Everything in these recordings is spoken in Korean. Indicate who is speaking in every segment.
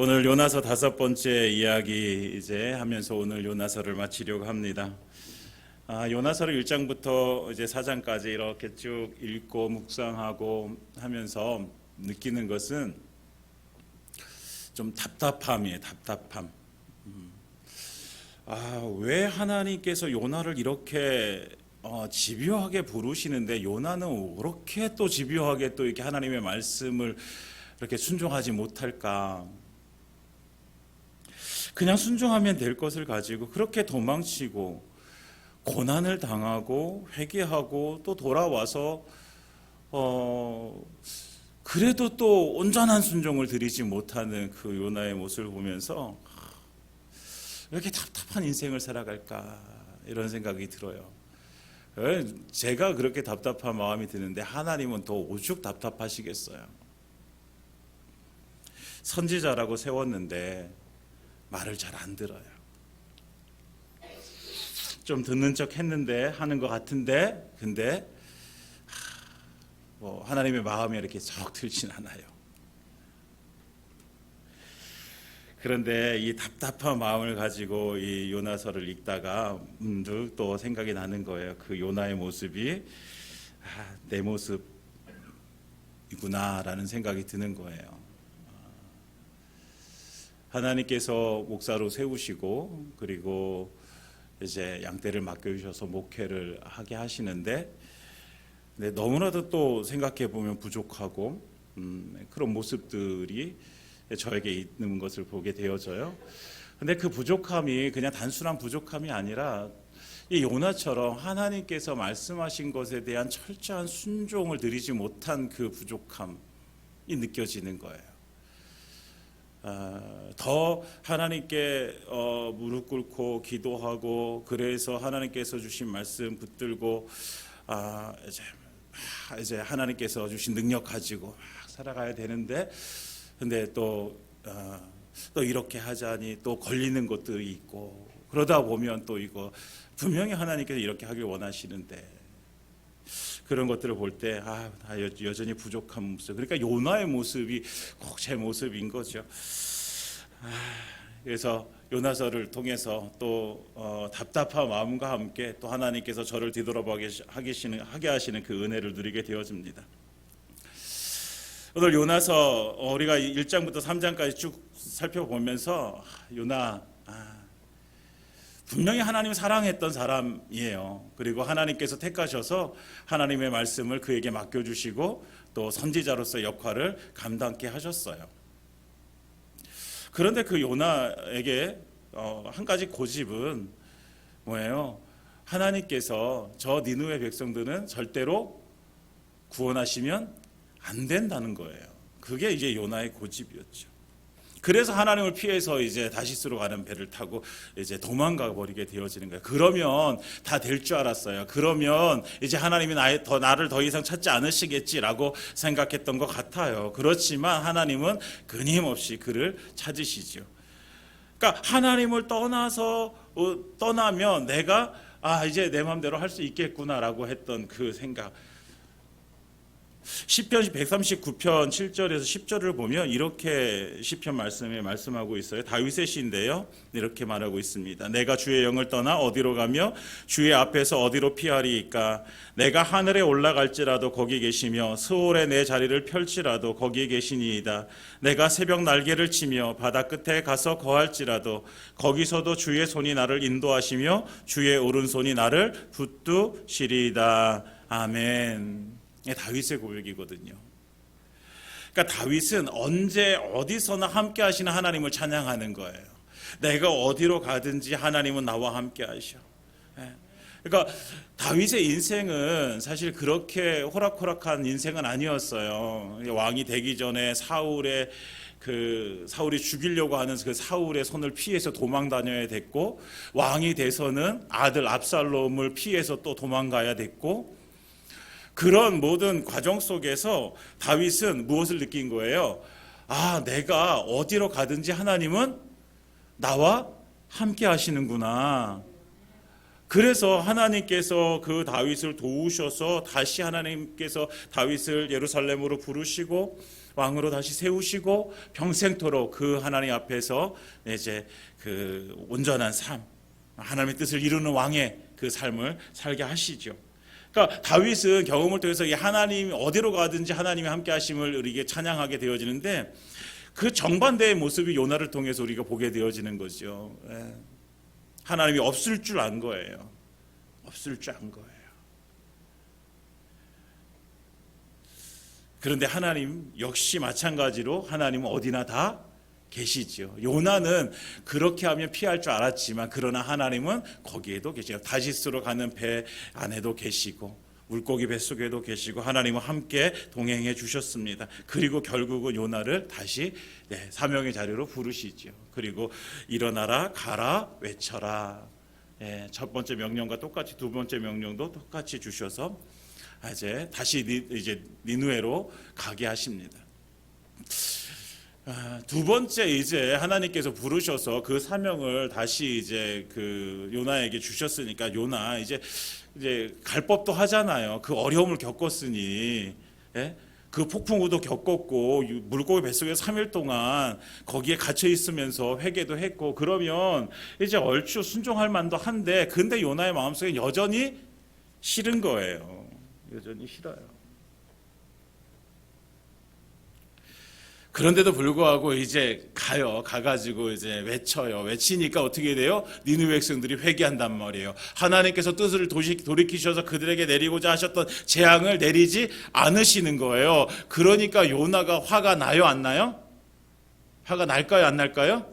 Speaker 1: 오늘 요나서 5번째 이야기 이제 하면서 오늘 요나서를 마치려고 합니다. 요나서를 1장부터 이제 4장까지 이렇게 쭉 읽고 묵상하고 하면서 느끼는 것은 좀 답답함이에요. 답답함. 왜 하나님께서 요나를 이렇게 집요하게 부르시는데 요나는 그렇게 또 집요하게 또 이렇게 하나님의 말씀을 이렇게 순종하지 못할까? 그냥 순종하면 될 것을 가지고 그렇게 도망치고 고난을 당하고 회개하고 또 돌아와서 그래도 또 온전한 순종을 드리지 못하는 그 요나의 모습을 보면서 왜 이렇게 답답한 인생을 살아갈까 이런 생각이 들어요. 제가 그렇게 답답한 마음이 드는데 하나님은 더 오죽 답답하시겠어요. 선지자라고 세웠는데 말을 잘 안 들어요. 좀 듣는 척 했는데 하는 것 같은데 근데 하나님의 마음이 이렇게 썩 들진 않아요. 그런데 이 답답한 마음을 가지고 이 요나서를 읽다가 문득 또 생각이 나는 거예요. 그 요나의 모습이 내 모습이구나라는 생각이 드는 거예요. 하나님께서 목사로 세우시고 그리고 이제 양떼를 맡겨주셔서 목회를 하게 하시는데 너무나도 또 생각해 보면 부족하고 그런 모습들이 저에게 있는 것을 보게 되어져요. 근데 그 부족함이 그냥 단순한 부족함이 아니라 이 요나처럼 하나님께서 말씀하신 것에 대한 철저한 순종을 드리지 못한 그 부족함이 느껴지는 거예요. 더 하나님께 무릎 꿇고 기도하고 그래서 하나님께서 주신 말씀 붙들고 이제 하나님께서 주신 능력 가지고 살아가야 되는데 근데 또 이렇게 하자니 또 걸리는 것들이 있고 그러다 보면 또 이거 분명히 하나님께서 이렇게 하길 원하시는데 그런 것들을 볼 때 여전히 부족한 모습. 그러니까 요나의 모습이 꼭 제 모습인 거죠. 그래서 요나서를 통해서 또 답답한 마음과 함께 또 하나님께서 저를 뒤돌아보게 하게 하시는 그 은혜를 누리게 되어집니다. 오늘 요나서 우리가 1장부터 3장까지 쭉 살펴보면서 요나 분명히 하나님을 사랑했던 사람이에요. 그리고 하나님께서 택하셔서 하나님의 말씀을 그에게 맡겨주시고 또 선지자로서의 역할을 감당케 하셨어요. 그런데 그 요나에게 한 가지 고집은 뭐예요? 하나님께서 저 니느웨 백성들은 절대로 구원하시면 안 된다는 거예요. 그게 이제 요나의 고집이었죠. 그래서 하나님을 피해서 이제 다시스로 가는 배를 타고 이제 도망가 버리게 되어지는 거예요. 그러면 다 될 줄 알았어요. 그러면 이제 하나님이 나를 더 이상 찾지 않으시겠지라고 생각했던 것 같아요. 그렇지만 하나님은 끊임없이 그를 찾으시죠. 그러니까 하나님을 떠나면 내가 이제 내 마음대로 할 수 있겠구나라고 했던 그 생각. 시편 139편 7절에서 10절을 보면 이렇게 시편 말씀에 말씀하고 있어요. 다윗의 시인데요. 이렇게 말하고 있습니다. 내가 주의 영을 떠나 어디로 가며 주의 앞에서 어디로 피하리이까? 내가 하늘에 올라갈지라도 거기 계시며 스올에 내 자리를 펼치라도 거기에 계시니이다. 내가 새벽 날개를 치며 바다 끝에 가서 거할지라도 거기서도 주의 손이 나를 인도하시며 주의 오른손이 나를 붙드시리이다. 아멘. 다윗의 고백이거든요. 그러니까 다윗은 언제 어디서나 함께 하시는 하나님을 찬양하는 거예요. 내가 어디로 가든지 하나님은 나와 함께 하셔. 그러니까 다윗의 인생은 사실 그렇게 호락호락한 인생은 아니었어요. 왕이 되기 전에 사울이 죽이려고 하는 그 사울의 손을 피해서 도망 다녀야 됐고, 왕이 돼서는 아들 압살롬을 피해서 또 도망가야 됐고, 그런 모든 과정 속에서 다윗은 무엇을 느낀 거예요? 내가 어디로 가든지 하나님은 나와 함께 하시는구나. 그래서 하나님께서 그 다윗을 도우셔서 다시 하나님께서 다윗을 예루살렘으로 부르시고 왕으로 다시 세우시고 평생토록 그 하나님 앞에서 이제 그 온전한 삶, 하나님의 뜻을 이루는 왕의 그 삶을 살게 하시죠. 그러니까 다윗은 경험을 통해서 이 하나님이 어디로 가든지 하나님이 함께 하심을 우리에게 찬양하게 되어지는데, 그 정반대의 모습이 요나를 통해서 우리가 보게 되어지는 거죠. 하나님이 없을 줄 안 거예요. 없을 줄 안 거예요. 그런데 하나님 역시 마찬가지로 하나님은 어디나 다 계시죠. 요나는 그렇게 하면 피할 줄 알았지만 그러나 하나님은 거기에도 계시고 다시스로 가는 배 안에도 계시고 물고기 뱃속에도 계시고 하나님은 함께 동행해 주셨습니다. 그리고 결국은 요나를 다시 사명의 자리로 부르시죠. 그리고 일어나라 가라 외쳐라. 첫 번째 명령과 똑같이 두 번째 명령도 똑같이 주셔서 이제 다시 니느웨로 가게 하십니다. 두 번째 이제 하나님께서 부르셔서 그 사명을 다시 이제 그 요나에게 주셨으니까 요나 이제 갈 법도 하잖아요. 그 어려움을 겪었으니, 그 폭풍우도 겪었고 물고기 뱃속에 3일 동안 거기에 갇혀 있으면서 회개도 했고 그러면 이제 얼추 순종할 만도 한데, 근데 요나의 마음속에 여전히 싫은 거예요. 여전히 싫어요. 그런데도 불구하고 이제 가가지고 이제 외쳐요. 외치니까 어떻게 돼요? 니느웨 백성들이 회개한단 말이에요. 하나님께서 뜻을 돌이키셔서 그들에게 내리고자 하셨던 재앙을 내리지 않으시는 거예요. 그러니까 요나가 화가 나요, 안 나요? 화가 날까요, 안 날까요?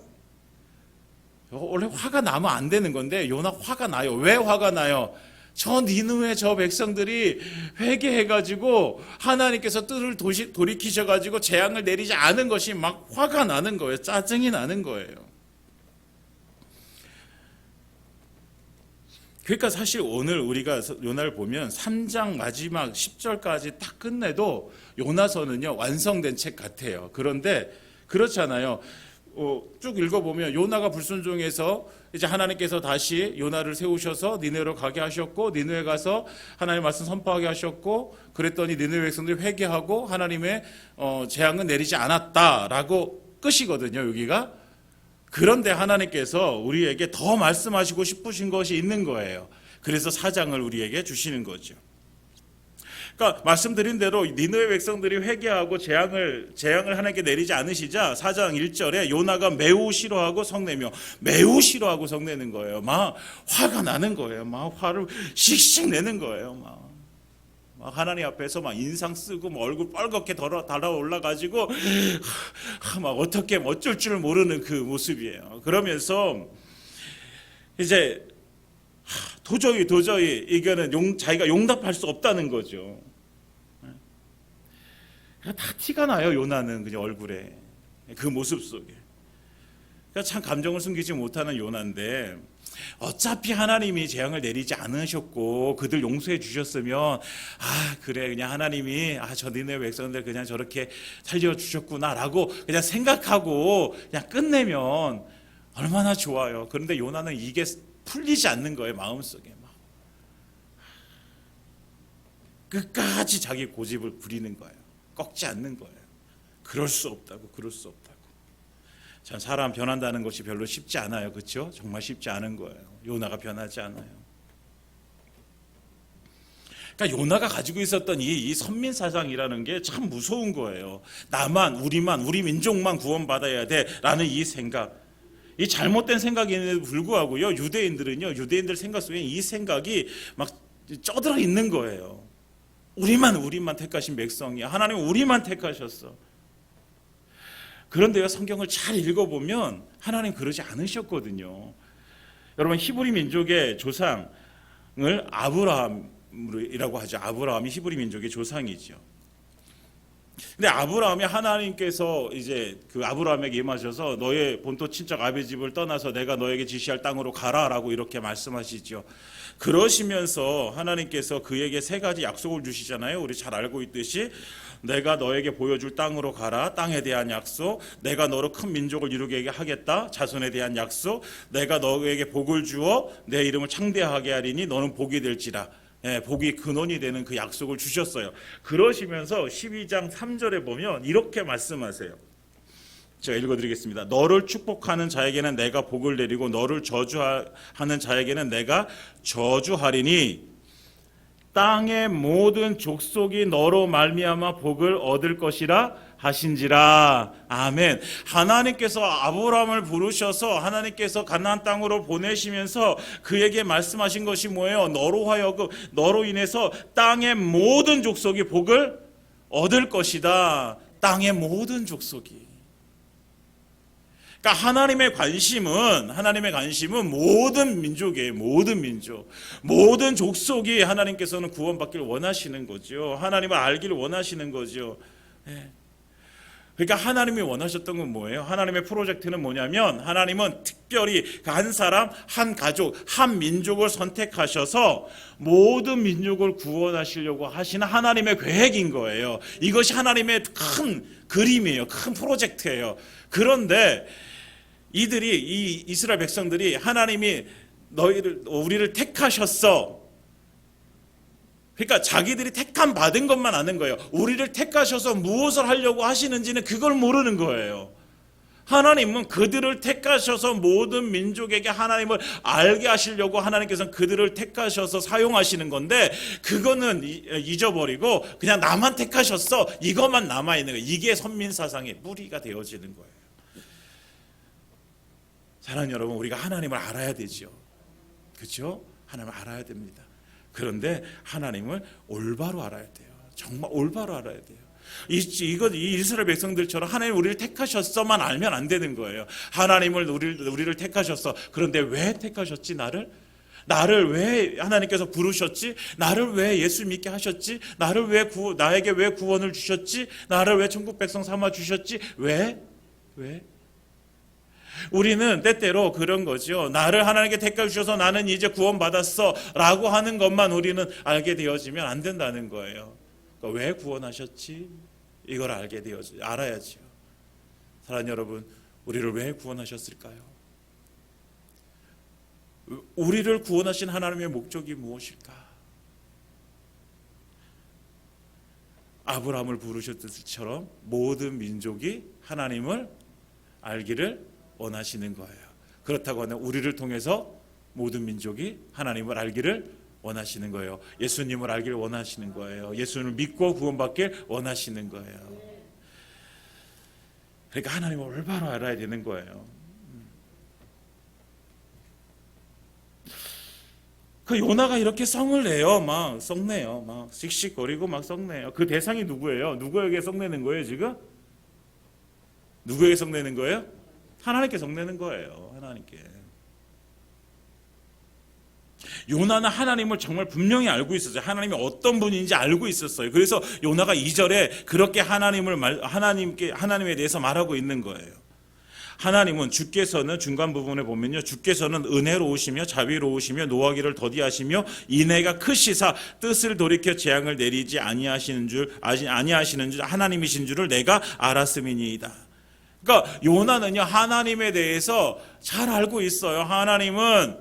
Speaker 1: 원래 화가 나면 안 되는 건데 요나 화가 나요. 왜 화가 나요? 저 니느웨 저 백성들이 회개해가지고 하나님께서 뜻을 돌이키셔가지고 재앙을 내리지 않은 것이 막 화가 나는 거예요. 짜증이 나는 거예요. 그러니까 사실 오늘 우리가 요나를 보면 3장 마지막 10절까지 딱 끝내도 요나서는요 완성된 책 같아요. 그런데 그렇잖아요. 쭉 읽어보면 요나가 불순종해서 이제 하나님께서 다시 요나를 세우셔서 니느웨로 가게 하셨고, 니느웨 가서 하나님의 말씀 선포하게 하셨고, 그랬더니 니느웨 백성들이 회개하고 하나님의 재앙은 내리지 않았다라고 끝이거든요, 여기가. 그런데 하나님께서 우리에게 더 말씀하시고 싶으신 것이 있는 거예요. 그래서 4장을 우리에게 주시는 거죠. 그러니까 말씀드린 대로 니느웨 백성들이 회개하고 재앙을 하나님께 내리지 않으시자 4장 1절에 요나가 매우 싫어하고 성내며, 매우 싫어하고 성내는 거예요. 막 화가 나는 거예요. 막 화를 씩씩 내는 거예요. 막 하나님 앞에서 막 인상 쓰고 막 얼굴 빨갛게 달아올라 가지고 막 어떻게 어쩔 줄 모르는 그 모습이에요. 그러면서 이제 도저히 이거는 자기가 용납할 수 없다는 거죠. 다 티가 나요. 요나는 그냥 얼굴에 그 모습 속에. 그러니까 참 감정을 숨기지 못하는 요나인데, 어차피 하나님이 재앙을 내리지 않으셨고 그들 용서해 주셨으면 그래 그냥 하나님이 저 니느웨 백성들 그냥 저렇게 살려주셨구나라고 그냥 생각하고 그냥 끝내면 얼마나 좋아요. 그런데 요나는 이게 풀리지 않는 거예요. 마음속에 막 끝까지 자기 고집을 부리는 거예요. 꺾지 않는 거예요. 그럴 수 없다고. 참 사람 변한다는 것이 별로 쉽지 않아요. 그렇죠? 정말 쉽지 않은 거예요. 요나가 변하지 않아요. 그러니까 요나가 가지고 있었던 이 선민 사상이라는 게 참 무서운 거예요. 나만, 우리 민족만 구원받아야 돼라는 이 생각. 이 잘못된 생각임에도 불구하고요, 유대인들 생각 속에 이 생각이 막 쩌들어 있는 거예요. 우리만 택하신 백성이야. 하나님 우리만 택하셨어. 그런데요, 성경을 잘 읽어보면 하나님 그러지 않으셨거든요. 여러분, 히브리 민족의 조상을 아브라함이라고 하죠. 아브라함이 히브리 민족의 조상이죠. 근데 아브라함이 하나님께서 이제 그 아브라함에게 임하셔서 너의 본토 친척 아비 집을 떠나서 내가 너에게 지시할 땅으로 가라라고 이렇게 말씀하시죠. 그러시면서 하나님께서 그에게 3가지 약속을 주시잖아요. 우리 잘 알고 있듯이 내가 너에게 보여줄 땅으로 가라. 땅에 대한 약속. 내가 너로 큰 민족을 이루게 하겠다. 자손에 대한 약속. 내가 너에게 복을 주어 내 이름을 창대하게 하리니 너는 복이 될지라. 복이 근원이 되는 그 약속을 주셨어요. 그러시면서 12장 3절에 보면 이렇게 말씀하세요. 제가 읽어드리겠습니다. 너를 축복하는 자에게는 내가 복을 내리고 너를 저주하는 자에게는 내가 저주하리니 땅의 모든 족속이 너로 말미암아 복을 얻을 것이라 하신지라. 아멘. 하나님께서 아브라함을 부르셔서 하나님께서 가나안 땅으로 보내시면서 그에게 말씀하신 것이 뭐예요? 너로 인해서 땅의 모든 족속이 복을 얻을 것이다. 땅의 모든 족속이. 그러니까 하나님의 관심은 모든 민족이에요. 모든 민족, 모든 족속이 하나님께서는 구원받기를 원하시는 거죠. 하나님을 알기를 원하시는 거죠. 그러니까 하나님이 원하셨던 건 뭐예요? 하나님의 프로젝트는 뭐냐면 하나님은 특별히 한 사람, 한 가족, 한 민족을 선택하셔서 모든 민족을 구원하시려고 하시는 하나님의 계획인 거예요. 이것이 하나님의 큰 그림이에요. 큰 프로젝트예요. 그런데 이 이스라엘 백성들이 하나님이 우리를 택하셨어. 그러니까 자기들이 택함 받은 것만 아는 거예요. 우리를 택하셔서 무엇을 하려고 하시는지는 그걸 모르는 거예요. 하나님은 그들을 택하셔서 모든 민족에게 하나님을 알게 하시려고 하나님께서는 그들을 택하셔서 사용하시는 건데 그거는 잊어버리고 그냥 나만 택하셨어. 이것만 남아있는 거예요. 이게 선민사상의 뿌리가 되어지는 거예요. 사랑하는 여러분, 우리가 하나님을 알아야 되죠. 그렇죠? 하나님을 알아야 됩니다. 그런데 하나님을 올바로 알아야 돼요. 정말 올바로 알아야 돼요. 이 이스라엘 백성들처럼 하나님 우리를 택하셨어만 알면 안 되는 거예요. 하나님을 우리를 택하셨어. 그런데 왜 택하셨지 나를 왜 하나님께서 부르셨지? 나를 왜 예수 믿게 하셨지? 나에게 왜 구원을 주셨지? 나를 왜 천국 백성 삼아 주셨지? 왜? 우리는 때때로 그런 거죠. 나를 하나님께 택해 주셔서 나는 이제 구원받았어 라고 하는 것만 우리는 알게 되어지면 안 된다는 거예요. 그러니까 왜 구원하셨지? 이걸 알아야죠. 사랑하는 여러분, 우리를 왜 구원하셨을까요? 우리를 구원하신 하나님의 목적이 무엇일까? 아브라함을 부르셨듯이처럼 모든 민족이 하나님을 알기를 원하시는 거예요. 그렇다고 하면 우리를 통해서 모든 민족이 하나님을 알기를 원하시는 거예요. 예수님을 알기를 원하시는 거예요. 예수님을 믿고 구원받길 원하시는 거예요. 그러니까 하나님을 올바로 알아야 되는 거예요. 그 요나가 이렇게 성을 내요. 막 썩내요. 막 씩씩거리고 막 썩내요. 그 대상이 누구예요? 누구에게 썩내는 거예요 지금? 누구에게 썩내는 거예요? 하나님께 성내는 거예요. 하나님께. 요나는 하나님을 정말 분명히 알고 있었어요. 하나님이 어떤 분인지 알고 있었어요. 그래서 요나가 2절에 그렇게 하나님에 대해서 말하고 있는 거예요. 하나님은 주께서는 중간 부분에 보면요, 주께서는 은혜로우시며 자비로우시며 노하기를 더디하시며 인애가 크시사 뜻을 돌이켜 재앙을 내리지 아니하시는 줄 하나님이신 줄을 내가 알았음이니이다. 그러니까 요나는요 하나님에 대해서 잘 알고 있어요. 하나님은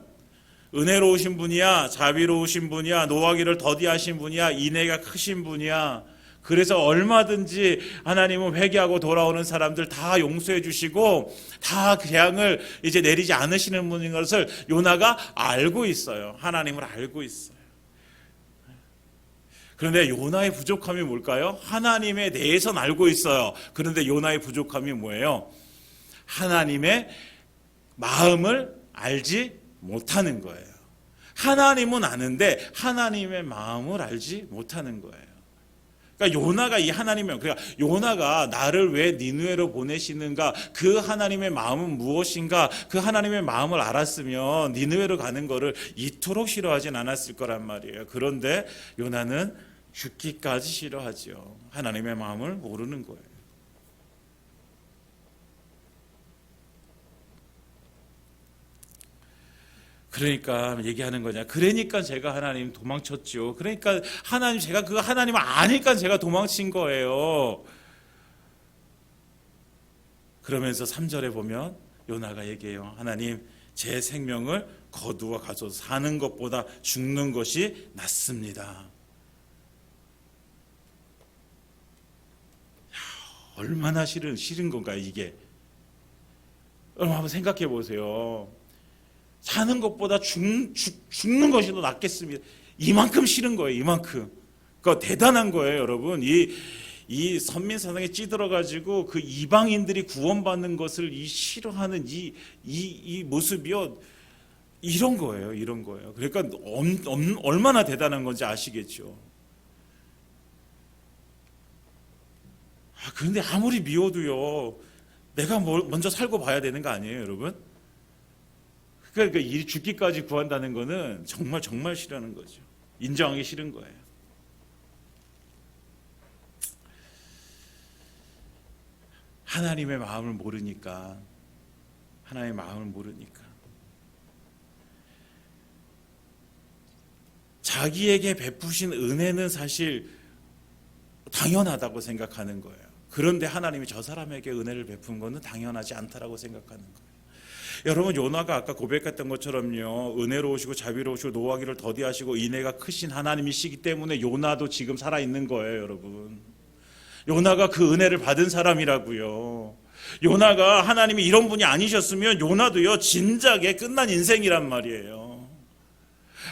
Speaker 1: 은혜로우신 분이야, 자비로우신 분이야, 노하기를 더디하신 분이야, 인애가 크신 분이야. 그래서 얼마든지 하나님은 회개하고 돌아오는 사람들 다 용서해 주시고 다 재앙을 이제 내리지 않으시는 분인 것을 요나가 알고 있어요. 하나님을 알고 있어요. 그런데 요나의 부족함이 뭘까요? 하나님에 대해서는 알고 있어요. 그런데 요나의 부족함이 뭐예요? 하나님의 마음을 알지 못하는 거예요. 하나님은 아는데 하나님의 마음을 알지 못하는 거예요. 그러니까 요나가 그러니까 요나가 나를 왜 니느웨로 보내시는가, 그 하나님의 마음은 무엇인가, 그 하나님의 마음을 알았으면 니느웨로 가는 거를 이토록 싫어하진 않았을 거란 말이에요. 그런데 요나는 죽기까지 싫어하죠. 하나님의 마음을 모르는 거예요. 그러니까 얘기하는 거냐. 그러니까 제가 하나님 도망쳤죠. 그러니까 하나님, 제가 그 하나님을 아니까 제가 도망친 거예요. 그러면서 3절에 보면 요나가 얘기해요. 하나님, 제 생명을 거두어 가서 사는 것보다 죽는 것이 낫습니다. 얼마나 싫은 건가요, 이게? 한번 생각해 보세요. 사는 것보다 죽는 것이 더 낫겠습니다. 이만큼 싫은 거예요, 이만큼. 그러니까 대단한 거예요, 여러분. 이 선민사상에 찌들어가지고 그 이방인들이 구원받는 것을 싫어하는 이 모습이요. 이런 거예요, 이런 거예요. 그러니까 얼마나 대단한 건지 아시겠죠. 그런데 아무리 미워도요, 내가 먼저 살고 봐야 되는 거 아니에요, 여러분? 그러니까 이 죽기까지 구한다는 거는 정말 정말 싫어하는 거죠. 인정하기 싫은 거예요. 하나님의 마음을 모르니까, 하나님의 마음을 모르니까 자기에게 베푸신 은혜는 사실 당연하다고 생각하는 거예요. 그런데 하나님이 저 사람에게 은혜를 베푼 것은 당연하지 않다라고 생각하는 거예요. 여러분, 요나가 아까 고백했던 것처럼요, 은혜로우시고 자비로우시고 노하기를 더디하시고 인애가 크신 하나님이시기 때문에 요나도 지금 살아있는 거예요, 여러분. 요나가 그 은혜를 받은 사람이라고요. 요나가 하나님이 이런 분이 아니셨으면 요나도요, 진작에 끝난 인생이란 말이에요.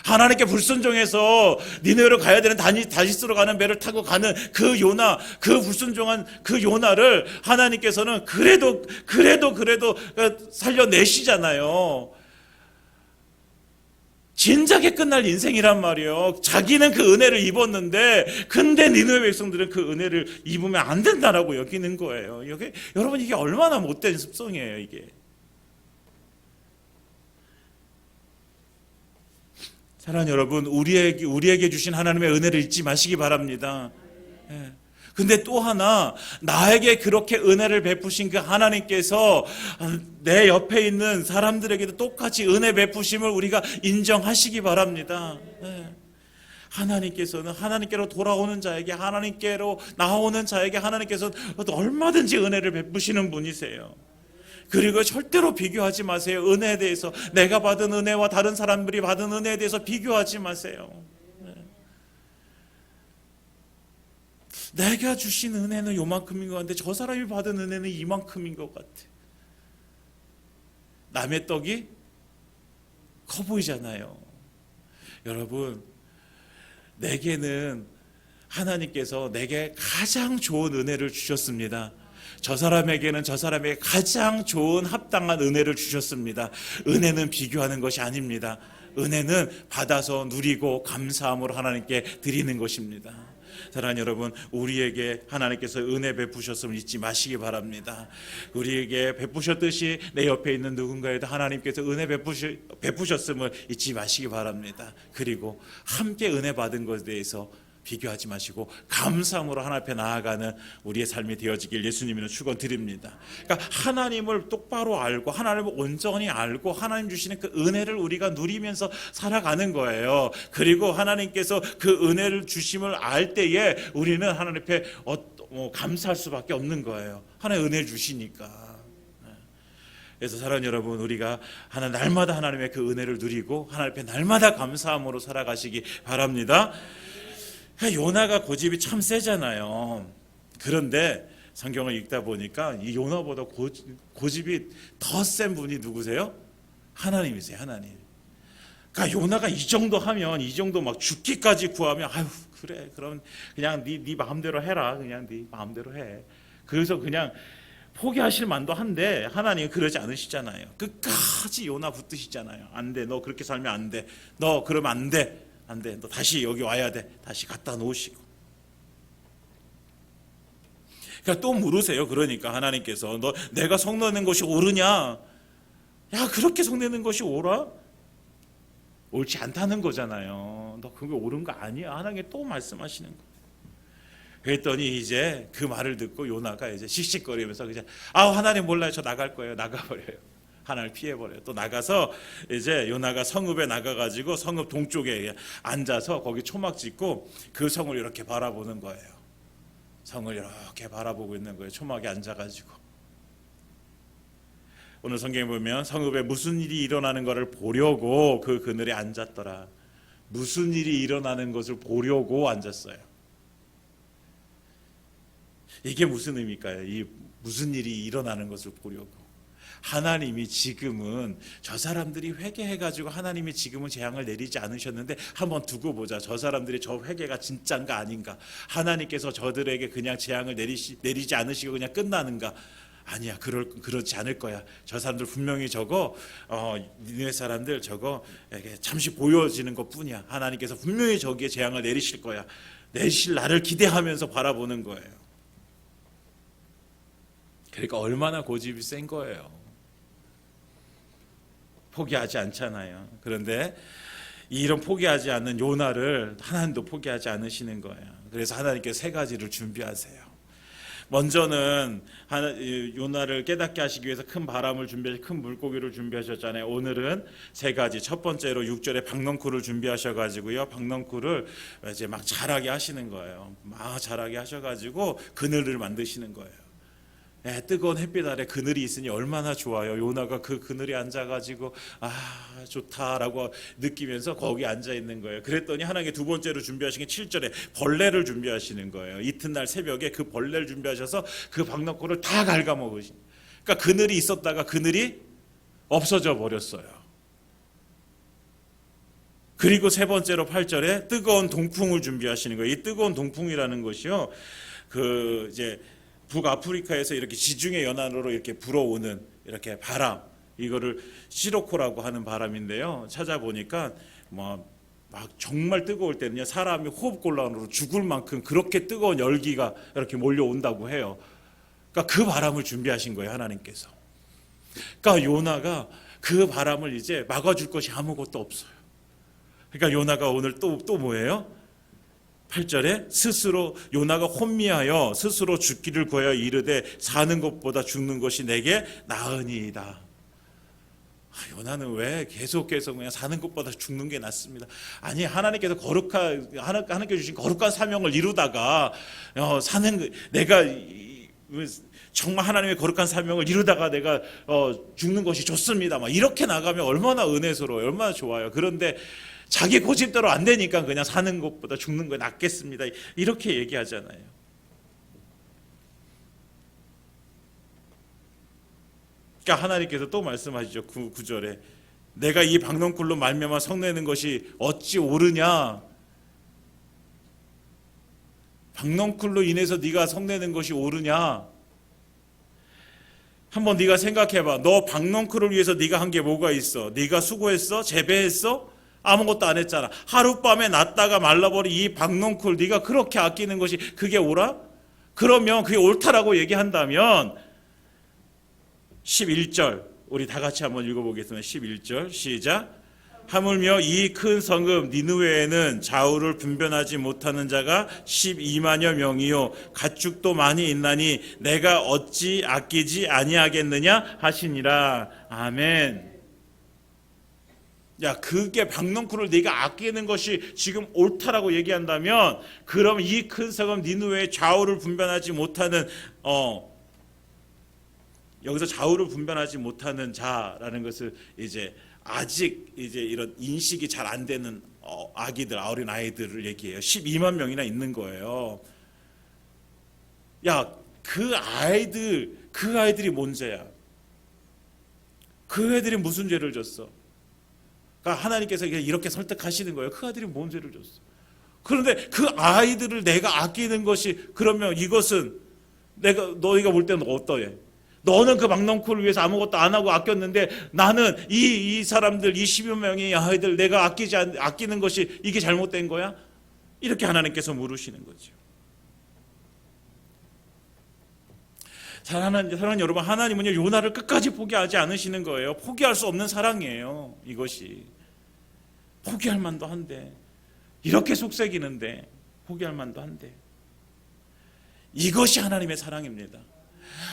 Speaker 1: 하나님께 불순종해서 니네로 가야 되는 다시스로 가는 배를 타고 가는 그 요나, 그 불순종한 그 요나를 하나님께서는 그래도 살려내시잖아요. 진작에 끝날 인생이란 말이에요. 자기는 그 은혜를 입었는데, 근데 니느웨 백성들은 그 은혜를 입으면 안 된다라고 여기는 거예요. 여러분, 이게 얼마나 못된 습성이에요, 이게. 사랑하는 여러분, 우리에게 주신 하나님의 은혜를 잊지 마시기 바랍니다. 근데 또 하나, 나에게 그렇게 은혜를 베푸신 그 하나님께서 내 옆에 있는 사람들에게도 똑같이 은혜 베푸심을 우리가 인정하시기 바랍니다. 하나님께서는 하나님께로 돌아오는 자에게, 하나님께로 나오는 자에게 하나님께서 얼마든지 은혜를 베푸시는 분이세요. 그리고 절대로 비교하지 마세요. 은혜에 대해서, 내가 받은 은혜와 다른 사람들이 받은 은혜에 대해서 비교하지 마세요. 내가 주신 은혜는 요만큼인 것 같은데 저 사람이 받은 은혜는 이만큼인 것 같아. 남의 떡이 커 보이잖아요. 여러분, 내게는 하나님께서 내게 가장 좋은 은혜를 주셨습니다. 저 사람에게는 저 사람에게 가장 좋은 합당한 은혜를 주셨습니다. 은혜는 비교하는 것이 아닙니다. 은혜는 받아서 누리고 감사함으로 하나님께 드리는 것입니다. 사랑하는 여러분, 우리에게 하나님께서 은혜 베푸셨음을 잊지 마시기 바랍니다. 우리에게 베푸셨듯이 내 옆에 있는 누군가에도 하나님께서 은혜 베푸셨음을 잊지 마시기 바랍니다. 그리고 함께 은혜 받은 것에 대해서 비교하지 마시고 감사함으로 하나님 앞에 나아가는 우리의 삶이 되어지길 예수님으로 축원드립니다. 그러니까 하나님을 똑바로 알고 하나님을 온전히 알고 하나님 주시는 그 은혜를 우리가 누리면서 살아가는 거예요. 그리고 하나님께서 그 은혜를 주심을 알 때에 우리는 하나님 앞에 감사할 수밖에 없는 거예요. 하나님 은혜 주시니까. 그래서 사랑하는 여러분, 우리가 날마다 하나님의 그 은혜를 누리고 하나님 앞에 날마다 감사함으로 살아가시기 바랍니다. 요나가 고집이 참 세잖아요. 그런데 성경을 읽다 보니까 이 요나보다 고집이 더 센 분이 누구세요? 하나님이세요, 하나님. 그러니까 요나가 이 정도 하면, 이 정도 막 죽기까지 구하면, 아유, 그래, 그럼 그냥 네 마음대로 해라. 그냥 네 마음대로 해. 그래서 그냥 포기하실 만도 한데 하나님은 그러지 않으시잖아요. 끝까지 요나 붙드시잖아요. 안 돼, 너 그렇게 살면 안 돼. 너 그러면 안 돼. 안 돼. 너 다시 여기 와야 돼. 다시 갖다 놓으시고. 그러니까 또 물으세요. 그러니까 하나님께서 너 내가 성내는 것이 옳으냐? 야, 그렇게 성내는 것이 옳아? 옳지 않다는 거잖아요. 너 그게 옳은 거 아니야. 하나님께 또 말씀하시는 거. 그랬더니 이제 그 말을 듣고 요나가 이제 씩씩거리면서 그냥 하나님 몰라요. 저 나갈 거예요. 나가버려요. 하나님을 피해버려요. 또 나가서 이제 요나가 성읍에 나가가지고 성읍 동쪽에 앉아서 거기 초막 짓고 그 성을 이렇게 바라보는 거예요. 성을 이렇게 바라보고 있는 거예요. 초막에 앉아가지고. 오늘 성경에 보면 성읍에 무슨 일이 일어나는 것을 보려고 그 그늘에 앉았더라. 무슨 일이 일어나는 것을 보려고 앉았어요. 이게 무슨 의미일까요? 이 무슨 일이 일어나는 것을 보려고. 하나님이 지금은 저 사람들이 회개해가지고 하나님이 지금은 재앙을 내리지 않으셨는데 한번 두고 보자. 저 사람들이 저 회개가 진짠가 아닌가. 하나님께서 저들에게 그냥 재앙을 내리지 않으시고 그냥 끝나는가. 아니야, 그렇지 않을 거야. 저 사람들 분명히 저거 니네 사람들 저거 잠시 보여지는 것뿐이야. 하나님께서 분명히 저기에 재앙을 내리실 거야. 내리실 날을 기대하면서 바라보는 거예요. 그러니까 얼마나 고집이 센 거예요. 포기하지 않잖아요. 그런데 이런 포기하지 않는 요나를 하나님도 포기하지 않으시는 거예요. 그래서 하나님께서 세 가지를 준비하세요. 먼저는 요나를 깨닫게 하시기 위해서 큰 바람을 준비하시고 큰 물고기를 준비하셨잖아요. 오늘은 세 가지. 첫 번째로 6절에 박넝쿨을 준비하셔가지고요. 박넝쿨을 이제 막 자라게 하시는 거예요. 막 자라게 하셔가지고 그늘을 만드시는 거예요. 뜨거운 햇빛 아래 그늘이 있으니 얼마나 좋아요. 요나가 그 그늘에 앉아가지고 좋다라고 느끼면서 거기 앉아 있는 거예요. 그랬더니 하나님께 두 번째로 준비하신 게 7절에 벌레를 준비하시는 거예요. 이튿날 새벽에 그 벌레를 준비하셔서 그 박너코를 다 갉아먹으신. 그러니까 그늘이 있었다가 그늘이 없어져 버렸어요. 그리고 세 번째로 8절에 뜨거운 동풍을 준비하시는 거예요. 이 뜨거운 동풍이라는 것이요, 그 이제 북아프리카에서 이렇게 지중해 연안으로 이렇게 불어오는 이렇게 바람, 이거를 시로코라고 하는 바람인데요. 찾아보니까 막 정말 뜨거울 때는요, 사람이 호흡곤란으로 죽을 만큼 그렇게 뜨거운 열기가 이렇게 몰려온다고 해요. 그러니까 그 바람을 준비하신 거예요, 하나님께서. 그러니까 요나가 그 바람을 이제 막아줄 것이 아무것도 없어요. 그러니까 요나가 오늘 또 뭐예요? 8절에 스스로 요나가 혼미하여 스스로 죽기를 구하여 이르되 사는 것보다 죽는 것이 내게 나으니이다. 요나는 왜 계속해서 그냥 사는 것보다 죽는 게 낫습니다. 아니, 하나님께서 하나님께 주신 거룩한 사명을 이루다가 내가 정말 하나님의 거룩한 사명을 이루다가 내가 죽는 것이 좋습니다. 막 이렇게 나가면 얼마나 은혜스러워요. 얼마나 좋아요. 그런데 자기 고집대로 안 되니까 그냥 사는 것보다 죽는 거 낫겠습니다. 이렇게 얘기하잖아요. 그러니까 하나님께서 또 말씀하시죠. 9절에 내가 이 박넝쿨로 말미암아 성내는 것이 어찌 옳으냐. 박넝쿨로 인해서 네가 성내는 것이 옳으냐. 한번 네가 생각해봐. 너 박넝쿨을 위해서 네가 한 게 뭐가 있어? 네가 수고했어? 재배했어? 아무것도 안 했잖아. 하룻밤에 났다가 말라버린 이 박넝쿨 네가 그렇게 아끼는 것이 그게 옳아? 그러면 그게 옳다라고 얘기한다면 11절 우리 다 같이 한번 읽어보겠습니다. 11절 시작. 하물며 이 큰 성읍 니느웨에는 좌우를 분별하지 못하는 자가 12만여 명이요 가축도 많이 있나니 내가 어찌 아끼지 아니하겠느냐 하시니라. 아멘. 야, 그게 박넝쿨을 네가 아끼는 것이 지금 옳다라고 얘기한다면, 그럼 이 큰 성읍 니느웨의 좌우를 분별하지 못하는 여기서 좌우를 분별하지 못하는 자라는 것을 이제 아직 이제 이런 인식이 잘 안 되는 아기들, 어린 아이들을 얘기해요. 12만 명이나 있는 거예요. 야, 그 아이들이 뭔 죄야? 그 애들이 무슨 죄를 졌어? 그러니까 하나님께서 이렇게 설득하시는 거예요. 그 아이들이 뭔 죄를 졌어? 그런데 그 아이들을 내가 아끼는 것이, 그러면 이것은 너희가 볼 때는 어떠해? 너는 그 박넝쿨을 위해서 아무것도 안 하고 아꼈는데 나는 이 사람들, 이 12만 명의 아이들 내가 아끼는 것이 이게 잘못된 거야? 이렇게 하나님께서 물으시는 거죠. 사랑하는 여러분, 하나님은요, 요나를 끝까지 포기하지 않으시는 거예요. 포기할 수 없는 사랑이에요. 이것이 포기할 만도 한데, 이렇게 속삭이는데 포기할 만도 한데, 이것이 하나님의 사랑입니다.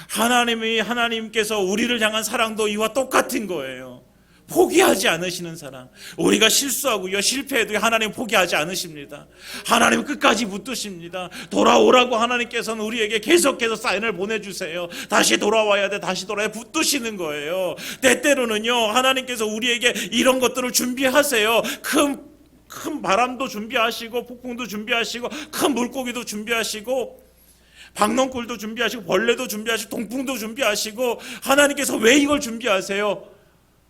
Speaker 1: 하나님께서 우리를 향한 사랑도 이와 똑같은 거예요. 포기하지 않으시는 사랑. 우리가 실수하고요, 실패해도 하나님 포기하지 않으십니다. 하나님 끝까지 붙드십니다. 돌아오라고 하나님께서는 우리에게 계속해서 사인을 보내주세요. 다시 돌아와야 돼, 다시 돌아야 붙드시는 거예요. 때때로는요, 하나님께서 우리에게 이런 것들을 준비하세요. 큰 바람도 준비하시고, 폭풍도 준비하시고, 큰 물고기도 준비하시고, 박넝쿨도 준비하시고, 벌레도 준비하시고, 동풍도 준비하시고. 하나님께서 왜 이걸 준비하세요?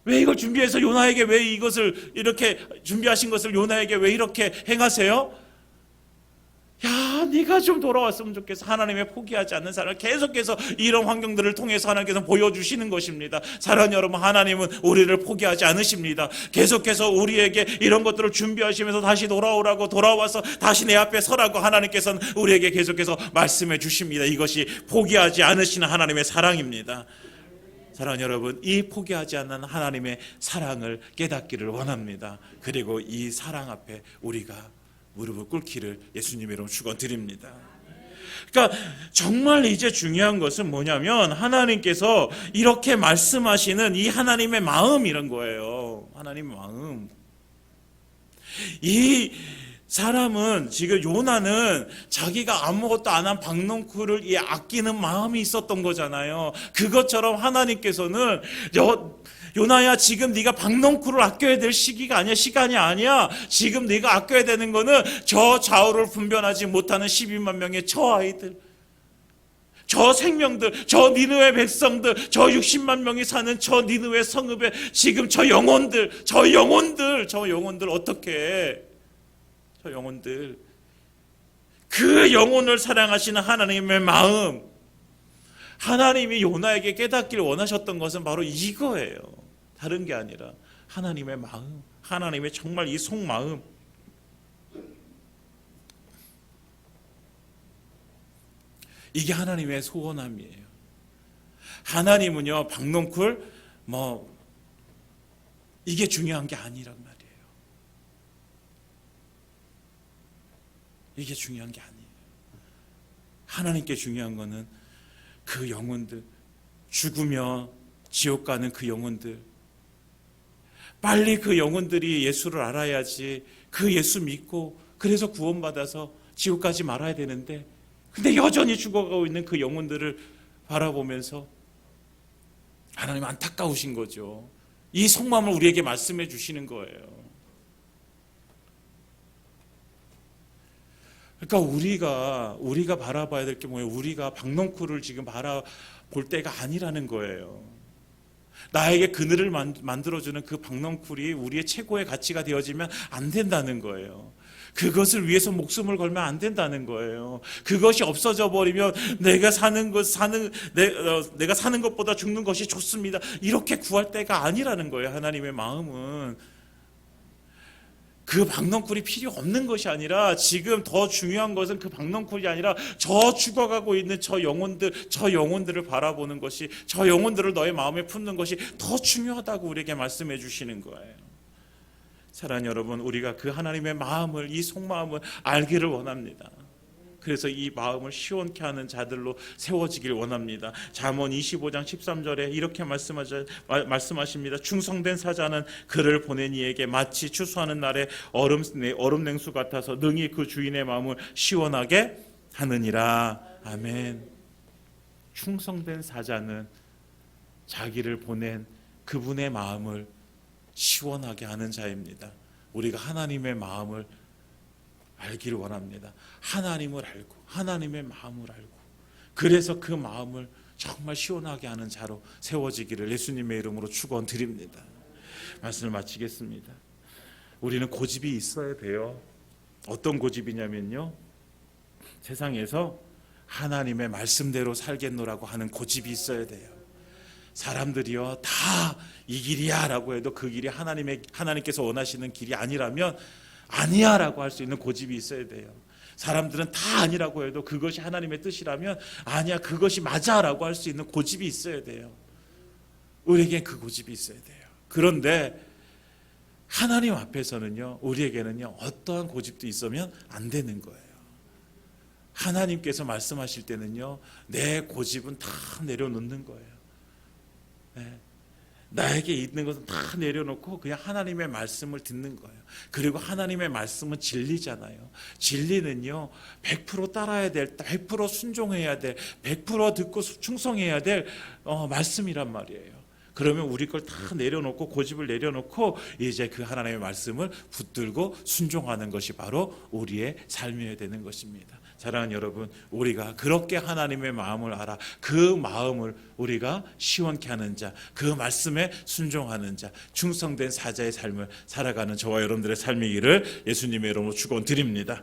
Speaker 1: 왜 이걸 준비해서 요나에게 왜 이것을 이렇게 준비하신 것을 요나에게 왜 이렇게 행하세요? 야, 네가 좀 돌아왔으면 좋겠어. 하나님의 포기하지 않는 사랑, 계속해서 이런 환경들을 통해서 하나님께서 보여주시는 것입니다. 사랑하는 여러분, 하나님은 우리를 포기하지 않으십니다. 계속해서 우리에게 이런 것들을 준비하시면서 다시 돌아오라고, 돌아와서 다시 내 앞에 서라고 하나님께서는 우리에게 계속해서 말씀해 주십니다. 이것이 포기하지 않으시는 하나님의 사랑입니다. 사랑하는 여러분, 이 포기하지 않는 하나님의 사랑을 깨닫기를 원합니다. 그리고 이 사랑 앞에 우리가 무릎을 꿇기를 예수님의 이름으로 축원드립니다. 그러니까 정말 이제 중요한 것은 뭐냐면, 하나님께서 이렇게 말씀하시는 이 하나님의 마음, 이런 거예요. 하나님의 마음. 이 사람은, 지금 요나는 자기가 아무것도 안 한 박넝쿨을 아끼는 마음이 있었던 거잖아요. 그것처럼 하나님께서는 요나야, 지금 네가 박넝쿨을 아껴야 될 시기가 아니야, 시간이 아니야. 지금 네가 아껴야 되는 거는 저 좌우를 분별하지 못하는 12만 명의 저 아이들, 저 생명들, 저 니느웨 백성들, 저 60만 명이 사는 저 니느웨 성읍에 지금 저 영혼들 어떻게 해? 저 영혼들, 그 영혼을 사랑하시는 하나님의 마음, 하나님이 요나에게 깨닫기를 원하셨던 것은 바로 이거예요. 다른 게 아니라 하나님의 마음, 하나님의 정말 이 속마음. 이게 하나님의 소원함이에요. 하나님은요, 박넝쿨 이게 중요한 게 아니란 말이에요. 이게 중요한 게 아니에요. 하나님께 중요한 거는 그 영혼들, 죽으며 지옥 가는 그 영혼들, 빨리 그 영혼들이 예수를 알아야지, 그 예수 믿고 그래서 구원받아서 지옥 가지 말아야 되는데, 근데 여전히 죽어가고 있는 그 영혼들을 바라보면서 하나님 안타까우신 거죠. 이 속마음을 우리에게 말씀해 주시는 거예요. 그러니까 우리가 바라봐야 될 게 뭐예요? 우리가 박넝쿨을 지금 바라볼 때가 아니라는 거예요. 나에게 그늘을 만들어주는 그 박넝쿨이 우리의 최고의 가치가 되어지면 안 된다는 거예요. 그것을 위해서 목숨을 걸면 안 된다는 거예요. 그것이 없어져 버리면 내가 사는 것보다 죽는 것이 좋습니다, 이렇게 구할 때가 아니라는 거예요. 하나님의 마음은 그 박넝쿨이 필요 없는 것이 아니라, 지금 더 중요한 것은 그 박넝쿨이 아니라 저 죽어가고 있는 저 영혼들을 바라보는 것이, 저 영혼들을 너의 마음에 품는 것이 더 중요하다고 우리에게 말씀해 주시는 거예요. 사랑하는 여러분, 우리가 그 하나님의 마음을, 이 속마음을 알기를 원합니다. 그래서 이 마음을 시원케 하는 자들로 세워지길 원합니다. 잠언 25장 13절에 이렇게 말씀하십니다. 충성된 사자는 그를 보낸 이에게 마치 추수하는 날에 얼음 냉수 같아서 능히 그 주인의 마음을 시원하게 하느니라. 아멘. 충성된 사자는 자기를 보낸 그분의 마음을 시원하게 하는 자입니다. 우리가 하나님의 마음을 알기를 원합니다. 하나님을 알고, 하나님의 마음을 알고, 그래서 그 마음을 정말 시원하게 하는 자로 세워지기를 예수님의 이름으로 축원드립니다. 말씀을 마치겠습니다. 우리는 고집이 있어야 돼요. 어떤 고집이냐면요, 세상에서 하나님의 말씀대로 살겠노라고 하는 고집이 있어야 돼요. 사람들이요, 다 이 길이야 라고 해도 그 길이 하나님께서 원하시는 길이 아니라면 아니야 라고 할 수 있는 고집이 있어야 돼요. 사람들은 다 아니라고 해도 그것이 하나님의 뜻이라면 아니야, 그것이 맞아 라고 할 수 있는 고집이 있어야 돼요. 우리에겐 그 고집이 있어야 돼요. 그런데 하나님 앞에서는요, 우리에게는요, 어떠한 고집도 있으면 안 되는 거예요. 하나님께서 말씀하실 때는요, 내 고집은 다 내려놓는 거예요. 네. 나에게 있는 것은 다 내려놓고 그냥 하나님의 말씀을 듣는 거예요. 그리고 하나님의 말씀은 진리잖아요. 진리는요, 100% 따라야 될, 100% 순종해야 될, 100% 듣고 충성해야 될 말씀이란 말이에요. 그러면 우리 걸 다 내려놓고 고집을 내려놓고 이제 그 하나님의 말씀을 붙들고 순종하는 것이 바로 우리의 삶이어야 되는 것입니다. 사랑하는 여러분, 우리가 그렇게 하나님의 마음을 알아 그 마음을 우리가 시원케 하는 자, 그 말씀에 순종하는 자, 충성된 사자의 삶을 살아가는 저와 여러분들의 삶이기를 예수님의 이름으로 축원드립니다.